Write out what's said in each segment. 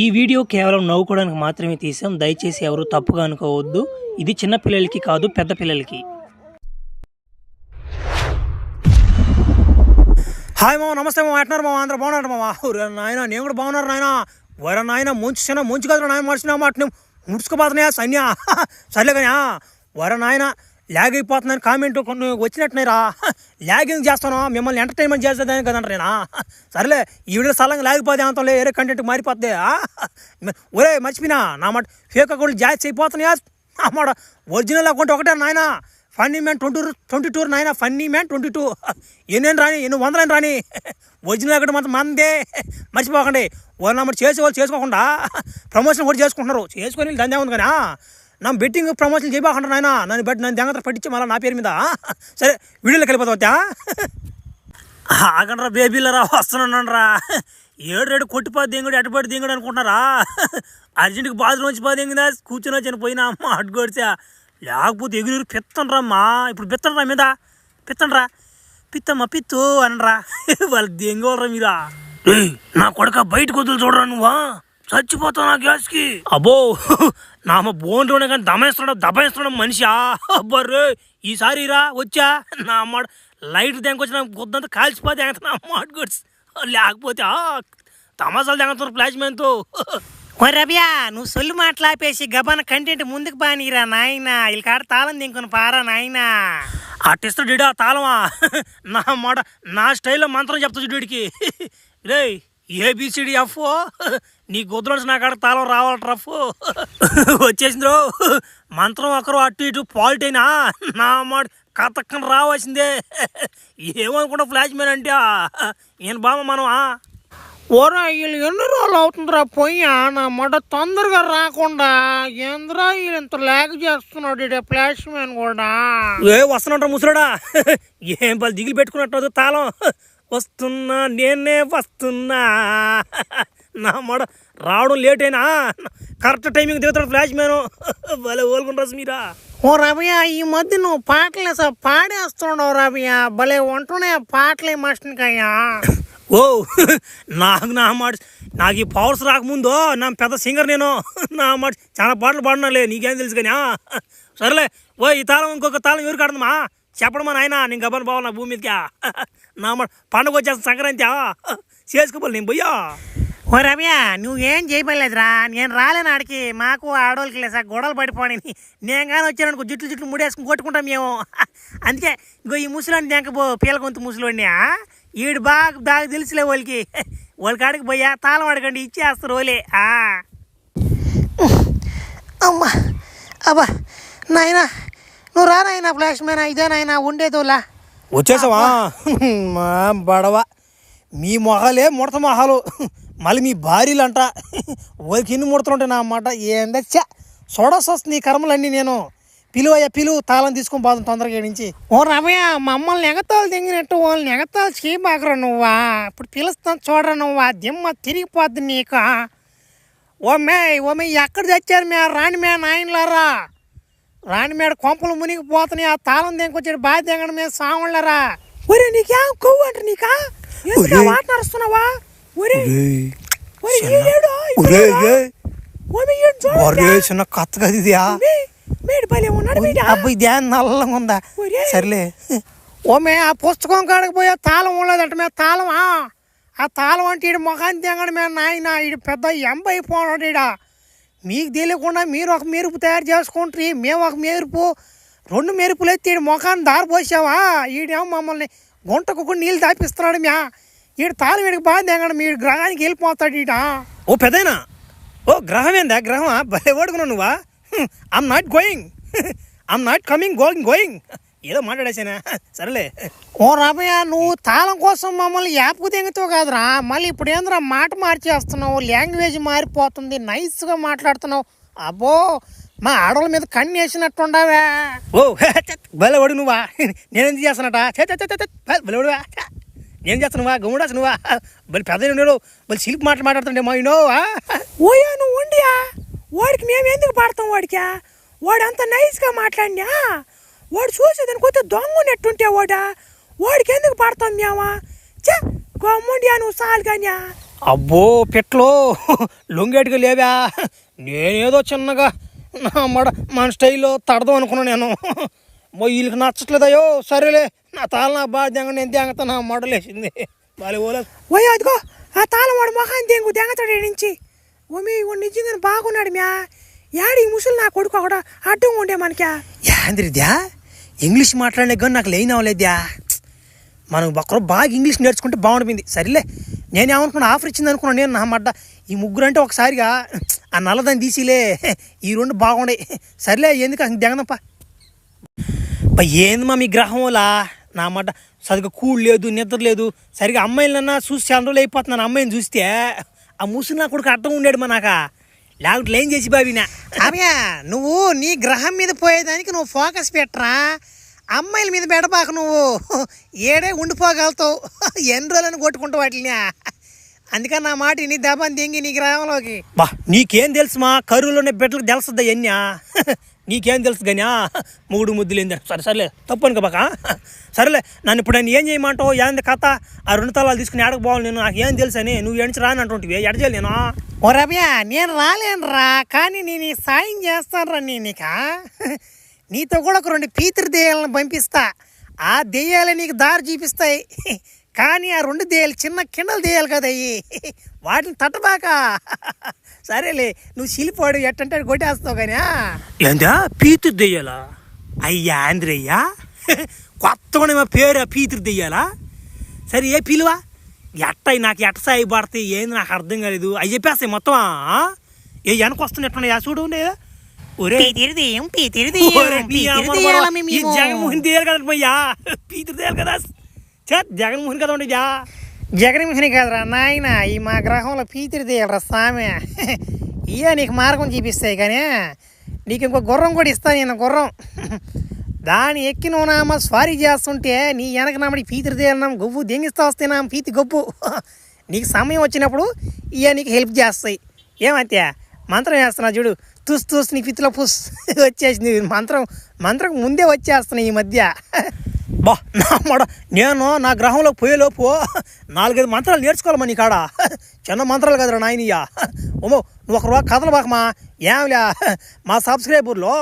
ఈ వీడియో కేవలం నవ్వుకోవడానికి మాత్రమే తీసాం. దయచేసి ఎవరు తప్పుగా అనుకోవద్దు. ఇది చిన్న పిల్లలకి కాదు, పెద్ద పిల్లలకి. హాయ్ మామ, నమస్తే మామ. ఎట్న్నారు మామ? అందరూ బాగున్నారు మామ? నాయన నేను కూడా బాగున్నారు నాయన. వర నాయన ముంచి కదా నాయన మర్చిన మాట ముడుచుకుపోతున్నాయా సైన్యా? సర్లే కానీ వర నాయన ల్యాగ్ అయిపోతుందని కామెంట్ కొన్ని వచ్చినట్టున్నాయిరా. ల్యాగింగ్ చేస్తాను, మిమ్మల్ని ఎంటర్టైన్మెంట్ చేసేదాని కదంట నేనా. సరేలే, ఈ వీడియో సలంగా లేకపోతే అంతంలే, వేరే కంటెంట్ మారిపోద్ది. ఒరే మర్చిపోయినా నా మాట, ఫేక్ అకౌంట్లు జాయిస్ అయిపోతున్నాయా అన్నమాట. ఒరిజినల్ అకౌంట్ ఒకటే నాయన, ఫన్నీ మ్యాన్ 22 నాయన. ఫన్నీ మ్యాన్ 22 ఎన్ని రాని, ఎన్ని వందలని రాని. ఒరిజినల్ అకౌంట్ మాత్రం మందే, మర్చిపోకండి. వాళ్ళు నమ్మటి చేసేవాళ్ళు చేసుకోకుండా ప్రమోషన్ కూడా చేసుకుంటున్నారు. చేసుకొని దాని ఉంది కానీ నా బెట్టింగ్ ప్రమోషన్ చేయబోకుండా నాయన. నన్ను దెంగత పట్టించి మళ్ళీ నా పేరు మీద. సరే వీడియోలోకి వెళ్ళిపోతా. ఆగండ్రా బేబీలరా, వస్తున్నాను రా. ఏడు కొట్టిపోద్ది దింగుడు, అటుపడి దింగుడు అనుకుంటున్నారా? అర్జెంట్కి బాత్రూమ్ వచ్చి పోతే దింగుదా, కూర్చొని వచ్చి పోయినా అమ్మ అడ్డుకొడిచా. లేకపోతే ఎగురు పిత్తండ్రమ్మా. ఇప్పుడు పిత్తండ్రా మీద పిత్తండ్రా, పిత్తమ్మా పిత్తు అనరా. వాళ్ళు దెంగోళ్ళరా మీరా. నా కొడుక బయటకు వదులు చూడరా, నువ్వా చచ్చిపోతావు నా గ్యాస్కి. అబ్బో నా బోన్లోనే కానీ దబాయిస్తున్నాడు మనిషి. అబ్బర్రే ఈసారి రా వచ్చా నా అమ్మ లైట్ దెంకొచ్చిన గుద్దంతా కాల్చిపోతే నా అమ్మ అడ్డుకొచ్చి. లేకపోతే తమాసాలు దెంగతున్నారు ఫ్లాష్ మ్యాన్తో. ఓ రబియా, నువ్వు సొల్లు మాట్లాపేసి గబాన కంటెంట్ ముందుకు బానీరా నాయన. వీళ్ళ కాడ తాళం దింకొని పారా నాయన. ఆర్టిస్ట్ డీడా తాళమా నా మాట, నా స్టైల్లో మంత్రం చెప్తా డీడికి. రే ఏబిసిడి ఎఫ్ నీ గుద్దులోంచి నా కాడ తాళం రావాలి రఫ్. వచ్చేసింది రో మంత్రం. ఒకరు అటు ఇటు పాలిట్ అయినా నా మాట కథక్కని రావాల్సిందే. ఏమనుకుంటా ఫ్లాష్ మ్యాన్ అంటే ఈయన బామ్మ మనం. ఓరా వీళ్ళు ఎన్ని రోజులు అవుతుందిరా పోయా నా మాట తొందరగా రాకుండా. ఏంద్రా వీళ్ళు ఇంత లేక చేస్తున్నాడు ఫ్లాష్ మ్యాన్ కూడా. వస్తున్నట్టు ముసరాడా, ఏం పలు దిగులు పెట్టుకున్నట్టు తాళం. వస్తున్నా నేనే వస్తున్నా నా మాట. రావడం లేట్ అయినా కరెక్ట్ టైమింగ్ దిగుతాడు ఫ్లాష్ మ్యాన్. భలే ఓల్కుంటారు మీరా. ఓ రబియా, ఈ మధ్య నువ్వు పాటలు పాడేస్తున్నావు రబియా. భలే ఉంటున్నాయి పాటలే మస్టన్కయ్యా. ఓ నాకు ఈ పవర్స్ రాకముందు నా పెద్ద సింగర్ నేను. నా మాట చాలా పాటలు పాడినాలే, నీకేం తెలుసు కానీ. సరేలే ఓ ఈ తాళం ఇంకొక తాళం ఎవరు కాడదమ్మా చెప్పడమా నాయన. నేను గబన్ బావాలి నా భూమి మీదకి. నా మాట పండుగ వచ్చేస్తా సంక్రాంతి చేసుకోవాలి నేను పోయా. ఓ రమ్యా, నువ్వేం చేయలేదురా. నేను రాలేను ఆడికి. మాకు ఆడవాళ్ళకి లేదు సార్ గొడవలు పడిపోయి. నేను కానీ వచ్చాను జుట్లు ముడేసుకుని కొట్టుకుంటాం మేము. అందుకే ఇంకో ఈ ముసలోని దేంకపో పీల గొంతు ముసలోని. ఈడు బాగా తెలుసులే వాళ్ళకి. వాళ్ళ కాడికి పోయా తాళం అడగండి ఇచ్చేస్తారు వాళ్ళే. అమ్మా అబ్బా నాయనా, నువ్వు రా నాయనా ఫ్లాష్ మ్యాన్. ఇదే నాయనా ఉండేదోలా. వచ్చేసావా మా బడవ. మీ మొహాలే ముడత మొహాలు, మళ్ళీ మీ భార్యలు అంట వాళ్ళకి ఎన్ని ముడతలుంటాయి నా అన్నమాట. ఏందచ్చా చూడొస్తుంది నీ కర్మలన్నీ. నేను పిలువు తాళం తీసుకొని పోదాం తొందరగా నుంచి. ఓ రమయ్య, మమ్మల్ని ఎగతాలు దిగినట్టు వాళ్ళని ఎగతాలు చేయబాకరా నువ్వా. ఇప్పుడు పిలుస్తాను చూడరా నువ్వా. దిమ్మ తిరిగిపోద్ది నీకు. ఓమే ఎక్కడ తెచ్చారు మే రాణి మే నాయనలారా. రాణి మేడ కొంపలు మునిగిపోతున్నాయి. ఆ తాళం దింకొచ్చాడు బాగా దిగడం మీద సాగుళ్ళరా. ఒరే నీకేం కొవ్వు అంట నీకా? వాట నడుస్తున్నావా? చిన్న కత్త కదా ఇది. అబ్బాయి ధ్యానం నల్లంగా ఉందా? సర్లే ఓమే ఆ పుస్తకం కాడకి పోయా తాళం ఉండలేదంట మే. తాళమా ఆ తాళం అంటే ఈడు మొఖాన్ని తెంగడు మే నాయన. ఈడు పెద్ద ఎంబైపోనాడు ఈడ. మీకు తెలియకుండా మీరు ఒక మెరుపు తయారు చేసుకుంటారు, మేము ఒక మెరుపు. 2 మెరుపులు ఎత్తి ఈడు మొఖాన్ని దారి పోసావా. ఈడేమో మమ్మల్ని గుంటకు నీళ్ళు దాపిస్తున్నాడు మ్యా. ఈడు తాళం వీడికి బాగా తెంగడు. మీరు గ్రహానికి వెళ్ళిపోతాడు ఈడ. ఓ పెద్దయినా, ఓ గ్రహం ఏందా? గ్రహమా? భలే ఓడుకున్నావు నువ్వా. I'm not going, I'm not coming, going ఏదో మాట్లాడేసానా. సరేలే ఓ రమయ్య, నువ్వు తాళం కోసం మమ్మల్ని యాప్కు తెంగుతావు కాదురా. మళ్ళీ ఇప్పుడు ఏంద్రా మాట మార్చేస్తున్నావు, లాంగ్వేజ్ మారిపోతుంది, నైస్గా మాట్లాడుతున్నావు. అబ్బో మా ఆడవాళ్ళ మీద కన్ను వేసినట్టుండవా. ఓ భలే వాడు నువ్వా. నేనేం చేస్తానట భలే వాడువా. నేను చేస్తానువా గమ్ముడాస నువ్వా. బలి పెద్ద ఉన్నాడు, బలి సిల్క్ మాట్లాడుతుండే మా ఇనో. ఓయా నువ్వు ఉండియా. వాడికి మేము ఎందుకు పాడతాం వాడికి? వాడు అంత నైస్గా మాట్లాడినా వాడు చూసేదానికి కొత్త దొంగ నెట్టుంటే వాడికి ఎందుకు పాడతాం మేమా? గమ్ముండియా నువ్వు సాలు కానీ. అబ్బో పెట్లో లొంగేటుగా లేవా, నేనేదో చిన్నగా మన స్టైల్లో తడదాం అనుకున్నాను నేను. వీళ్ళకి నచ్చట్లేదయ్యో, సరేలే నా తాళ నా బాగా దెంగ నేను దెంగతా, నా మడలేసింది బాలే ఓలేదు. ఓయ్ అదిగో ఆ తాళం వాడు మొహాన్ని దెంగతాడు నుంచి. ఓ మీ నిజంగా బాగున్నాడు మ్యా. యాడి ముసలి నా కొడుకు ఒకడ అడ్డం ఉండే మనకా. యాంద్రిద్యా ఇంగ్లీష్ మాట్లాడే కానీ నాకు లేని అవ్వలేద్యా. మనం ఒక్కరు బాగా ఇంగ్లీష్ నేర్చుకుంటే బాగుంటుంది. సరేలే నేనేమనుకున్నా ఆఫర్ ఇచ్చింది అనుకున్నాను నేను. నా మడ్డ ఈ ముగ్గురు అంటే ఒకసారిగా ఆ నల్లదాన్ని తీసిలే, ఈ రెండు బాగుండే. సరేలే ఎందుకు దెంగదప్ప. ఏంది మా మీ గ్రహంలా నా మడ్డ సరిగ్గా కూడు లేదు, నిద్ర లేదు. సరిగ్గా అమ్మాయిలన్నా చూసి చాలా రోజులు అయిపోతున్నాను. అమ్మాయిని చూస్తే ఆ ముసుగు నా కొడుకు అడ్డం ఉండేడు మా నాక, లేకపోతే ఏం చేసి బాబినా. అమ్యా నువ్వు నీ గ్రహం మీద పోయేదానికి నువ్వు ఫోకస్ పెట్టరా, అమ్మాయిల మీద పెడబాక. నువ్వు ఏడే ఉండిపోగలుగుతావు, ఎన్ని రోజులను కొట్టుకుంటావు వాటిని. అందుకని నా మాట నీ దెబ్బని దింగి నీ గ్రహంలోకి. బా నీకేం తెలుసు మా కరువులోనే బిడ్డలకు తెలుస్తుందా ఎన్యా, నీకేం తెలుసు కానీ మూడు ముద్దులు ఏంది. సరే సరేలే తప్పు అనుకో బాక. సరేలే నన్ను ఇప్పుడు నేను ఏం చేయమంటావు, ఏంది కథ? ఆ 2 తాళాలు తీసుకుని ఎడకు పోవాలి నేను, నాకు ఏం తెలుసు అని. నువ్వు ఎడిచి రాని అంటుంటివి, ఎడచేయాలి నేను. ఓ రమ్యా నేను రాలేనురా, కానీ నేను ఈ సాయం చేస్తానురా. నీకా నీతో కూడా ఒక 2 పీతృ దెయ్యాలను పంపిస్తా. ఆ దెయ్యాలే నీకు దారి చూపిస్తాయి. కానీ ఆ 2 దెయ్యాలు చిన్న కిండలు దెయ్యాలు కదా అయ్యి, వాటిని తట్టబాక. సరేలే నువ్వు శిలిపోడు ఎట్టంటే కొట్టేస్తావు కానీ. ఏందా పీతృ దెయ్యాలా? అయ్యా ఆంధ్రయ్యా కొత్తగా మా పేరు పీతృ దెయ్యాలా? సరే ఏ పిలువా ఎట్టయి నాకు ఎట్ట సాయి పడతాయి ఏంది నాకు అర్థం కాలేదు. అవి చెప్పేస్తాయి మొత్తం. ఏ వెనక వస్తున్నట్టున్నాయా చూడు. జగన్మోహన్ దెయ్యాలి కదా అయ్యా, పీతృ దెయ్యాలి కదా. జగన్మోహన్ కదా ఉండేదా? జగన్మోహన్ కాదురా నాయన, ఈ మా గ్రహంలో పీతృ దెయ్యాలరా సామె. ఇయ్య నీకు మార్గం చూపిస్తాయి కానీ నీకు ఇంకో గుర్రం కూడా ఇస్తాను నేను. గుర్రం దాని ఎక్కి నువ్వు నామ స్వారీ చేస్తుంటే నీ వెనక నామడి పీతృ దెయ్యాలన్నాం గొవ్వు దెంగిస్తా వస్తే నా పీతి గొప్పు. నీకు సమయం వచ్చినప్పుడు ఇయ్య నీకు హెల్ప్ చేస్తాయి. ఏమంతే మంత్రం వేస్తున్నా చూడు, తుస్ తుస్ నీ పిత్తులో పుస్ వచ్చేసింది. మంత్రం ముందే వచ్చేస్తున్నాయి ఈ మధ్య. బా నా మడ నేను నా గ్రహంలోకి పోయేలోపు 4-5 మంత్రాలు నేర్చుకోవాలమ్మా నీ కాడ. చిన్న మంత్రాలు కదరా నాయనయ్యా. ఓమో నువ్వు ఒక కథలు బాకమా ఏమిలే. మా సబ్స్క్రైబర్లో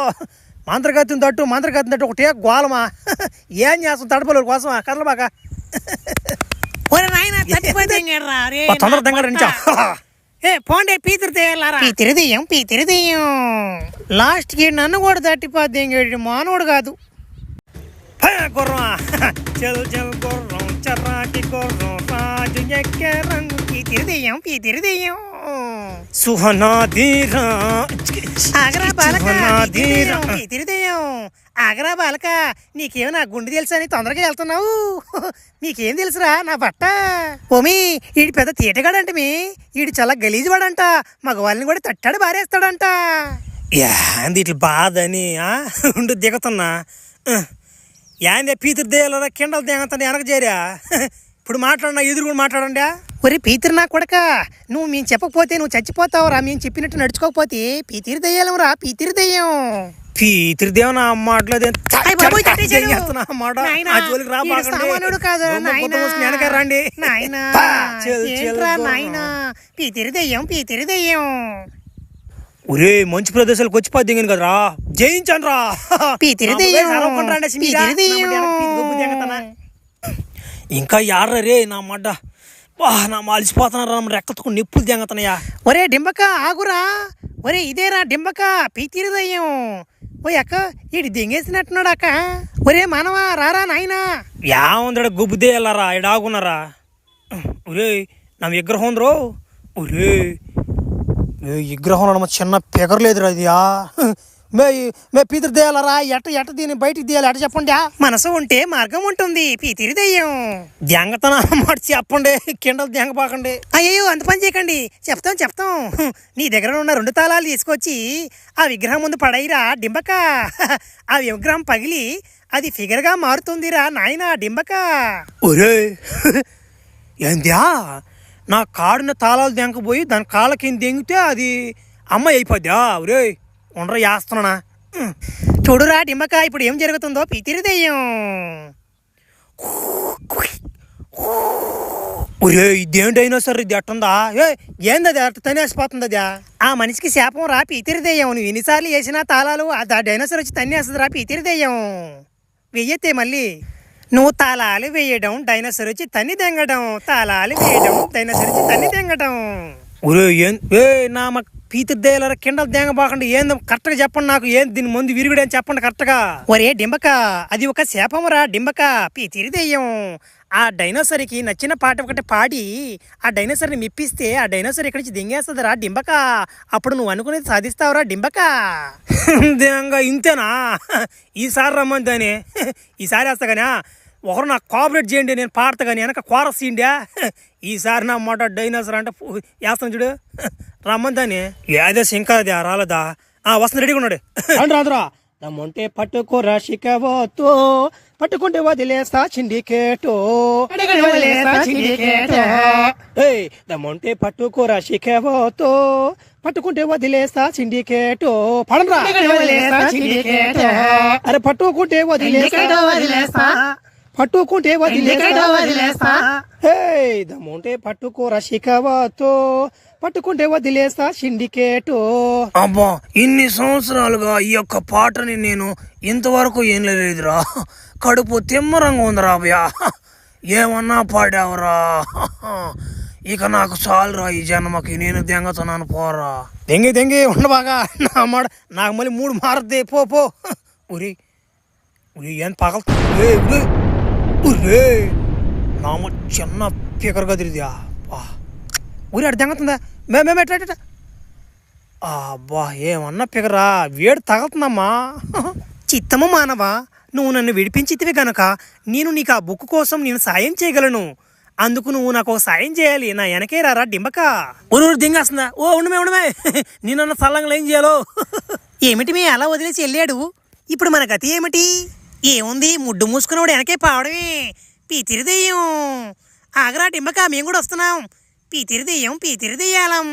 మంత్రగతిని తట్టు ఒకటే గోలమా. ఏం చేస్తాం తడపల కోసమా కథలు బాక. తొందర దగ్గర పోండే పీతృ దెయ్యం. లాస్ట్కి నన్ను కూడా తట్టిపోద్ది, మానవుడు కాదు. గుర్రం చెల్ గుర్రం చర్రాకి గుర్రం రాజు ఎక్కే రంగు పీతృ దెయ్యం. సుహనాధీరా ఆగరా బాలక, నీకేమో నా గుండె తెలుసా అని తొందరగా వెళ్తున్నావు. నీకేం తెలుసురా నా బట్ట. ఓమి ఈడు పెద్ద తీటగాడంట, ఈడు చాలా గలీజు వాడంట, మగవాళ్ళని కూడా తట్టాడు బారేస్తాడంట. ఏంది ఇట్లా బాధ అని ఉండు దిగుతున్నా. ఏందే పీతృ దెయ్యాలరా కిండలు దిగుతాను వెనక చేరా. ఇప్పుడు మాట్లాడినా ఎదురు కూడా మాట్లాడండి. ఒరే పీతృ నా కొడక, నువ్వు మేము చెప్పకపోతే నువ్వు చచ్చిపోతావురా. మేము చెప్పినట్టు నడుచుకోకపోతే పీతృ దెయ్యం రా, పీతృ దెయ్యం. పీతృదేవన అమ్మట్లేదు సామాన్యుడు కాదు వెనక రండి. పీతృ దెయ్యం. ఒరే మంచి ప్రదేశాలకు వచ్చి పద్దెంగను కదరా, జయించండి రా. ఇంకా యాడ్రా రే నా మడ్డ, నా మాలిసిపోతున్నారా, రెక్కలకు నిప్పులు దెంగతున్నాయా. ఒరే డింబక ఆగురా. ఒరే ఇదేరా డింబక పీతృ దెయ్యం. ఓ అక్క ఈడు దెంగేసినట్టున్నాడు అక్క. ఒరే మానవా రారా నాయనా. ఏముందడ గుబ్బు దేయాలరా ఇడాగున్నారా. ఒరే నా విగ్రహం ఉందరో. ఒరే విగ్రహంలో చిన్న పెగరలేదురా ఇది. మే పీతృ దెయ్యాలరా, ఎట్ట దీన్ని బయటికి తీయాలి ఎట్ట చెప్పండి. మనసు ఉంటే మార్గం ఉంటుంది పీతృ దెయ్యం. దెంగతన మాట చెప్పండి, కిండలు దెంగపాకండి. అయ్యో అంత పని చేయకండి, చెప్తాం. నీ దగ్గర ఉన్న 2 తాళాలు తీసుకొచ్చి ఆ విగ్రహం ముందు పడైరా డింబక. ఆ విగ్రహం పగిలి అది ఫిగర్గా మారుతుందిరా నాయనా డింబక. ఒరే ఏంద్యా నా కాడున్న తాళాలు దెంకపోయి దాని కాళ్ళ కింద దెంగితే అది అమ్మాయి అయిపోద్దా. ఒరే ఉండరా వేస్తున్నానా. చూడురా డింబక ఇప్పుడు ఏం జరుగుతుందో పీతృ దెయ్యం. ఒరే ఇదేంటైనా సరే ఇది ఎట్టుందా ఏంది అది అట్ట తనేసిపోతుంది అదా ఆ మనిషికి శాపం రా పీతిరిదెయ్యం నువ్వు ఎన్నిసార్లు వేసినా తాళాలు ఆ డైనోసార్ వచ్చి తన్నేస్తుంది రా పీతిరిదెయ్యం వెయ్యతే మళ్ళీ నువ్వు తాళాలు వేయడం డైనోసార్ వచ్చి తన్ని తెంగడం తాళాలు వేయడం డైనోసార్ వచ్చి తన్ని తెంగడం ఒరే నా మా పీతిరిదేయాలరా కిండలు దేంగబాకండి ఏంది కరెక్ట్గా చెప్పండి నాకు ఏం దీని ముందు విరుగుడు అని చెప్పండి కరెక్ట్గా ఒరే డింబక అది ఒక శాపం రా డింబక పీతిరిదెయ్యం ఆ డైనోసర్కి నచ్చిన పాట ఒకటి పాడి ఆ డైనోసర్ని మెప్పిస్తే ఆ డైనోసర్ ఇక్కడి నుంచి దింగేస్తుంది రా డింబక అప్పుడు నువ్వు అనుకునేది సాధిస్తావురా డింబక దేంగా ఇంతేనా ఈసారి రమ్మంది దాని ఈసారి వేస్తా కానీ ఒకరు నాకు కోఆపరేట్ చేయండి నేను పాడతా కానీ వెనక కోరస్ ఇండియా ఈసారి నా మాట డైనోసర్ అంటే వేస్తాను చూడు రమ్మంది దాన్ని ఏదో ఇంకా అది రాలేదా వస్తుంది రెడీగా ఉన్నాడు రండి రాదురా దమ్ముంటే పట్టుకోరా శిఖవతో పట్టుకుంటే వదిలేస్తా సిండికేటో దమ్ముంటే పట్టుకోరా శిఖవతో పట్టుకుంటే వదిలేస్తా సిండికేటో పడరా అరే పట్టుకుంటే వదిలేస్తా పట్టుకుంటే వదిలేస్తా హే దమ్ముంటే పట్టుకోరా శిఖవతో పట్టుకుంటే వదిలేస్తా సిండికేటో అబ్బా ఇన్ని సంవత్సరాలుగా ఈ యొక్క పాటని నేను ఇంతవరకు ఏం లేదురా కడుపు తిమ్మరంగా ఉందిరా అభయ ఏమన్నా పాడావురా ఇక నాకు చాలురా ఈ జన్మకి నేను దెంగతున్నాను పోరా దెంగి ఉండబాగా నా మాట నాకు మళ్ళీ 3 మారద్దే పో ఉరి ఏం పగలుతుంది నామ చిన్న పీకర్ గదిరిదా ఊరి అటు దెంగతుందా మేమేట అబ్బా ఏమన్నా పిగరా వేడి తగలుతుందమ్మా చిత్తము మానవా నువ్వు నన్ను విడిపించితివి గనక నేను నీకు ఆ బుక్ కోసం నేను సాయం చేయగలను అందుకు నువ్వు నాకు ఒక సాయం చేయాలి నా వెనకే రారా డింబక ఊరు దింగేస్తుందా ఉండమే నేనన్న సల్లంగా ఏం చేయాలో ఏమిటి మీ అలా వదిలేసి వెళ్ళాడు ఇప్పుడు మన గతి ఏమిటి ఏముంది ముడ్డు మూసుకున్నవాడు వెనకే పావడమే పీతిరిదెయ్యం ఆగరా డింబక మేము కూడా వస్తున్నాం పీతిరిదెయ్యం పీతిరిదెయ్యాలం